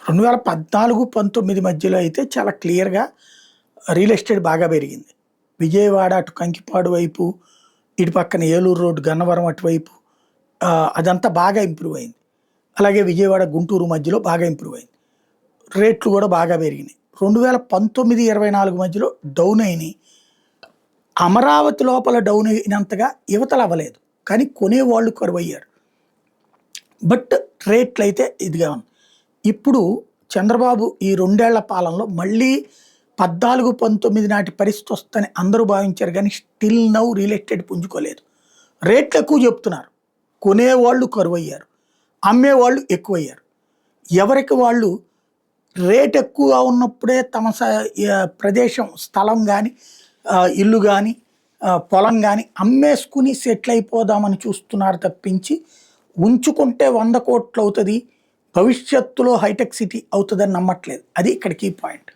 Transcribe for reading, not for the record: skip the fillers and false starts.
2014, 19 మధ్యలో అయితే చాలా క్లియర్‌గా రియల్ ఎస్టేట్ బాగా పెరిగింది. విజయవాడ అటు కంకిపాడు వైపు, ఇటు పక్కన ఏలూరు రోడ్, గన్నవరం అటువైపు అదంతా బాగా ఇంప్రూవ్ అయింది. అలాగే విజయవాడ, గుంటూరు మధ్యలో బాగా ఇంప్రూవ్ అయింది. రేట్లు కూడా బాగా పెరిగినాయి. 2019, 24 మధ్యలో డౌన్ అయినాయి. అమరావతి లోపల డౌన్ అయినంతగా యువతలు అవ్వలేదు. కానీ కొనేవాళ్ళు కరువయ్యారు. బట్ రేట్లయితే ఇదిగా ఉంది. ఇప్పుడు చంద్రబాబు ఈ 2 ఏళ్ల పాలనలో మళ్ళీ 14, 19 నాటి పరిస్థితి వస్తుందని అందరూ భావించారు కానీ స్టిల్ నౌ రియల్ ఎస్టేట్ పుంజుకోలేదు. రేట్లు ఎక్కువ చెప్తున్నారు. కొనేవాళ్ళు కరువయ్యారు. అమ్మేవాళ్ళు ఎక్కువయ్యారు. ఎవరికి వాళ్ళు రేట్ ఎక్కువగా ఉన్నప్పుడే తమ ప్రదేశం, స్థలం కానీ, ఇల్లు కానీ, పొలం కానీ అమ్మేసుకుని సెటిల్ అయిపోదామని చూస్తున్నారు తప్పించి, ఉంచుకుంటే 100 కోట్లు అవుతుంది, భవిష్యత్తులో హైటెక్ సిటీ అవుతుందని నమ్మట్లేదు. అది ఇక్కడ కీ పాయింట్.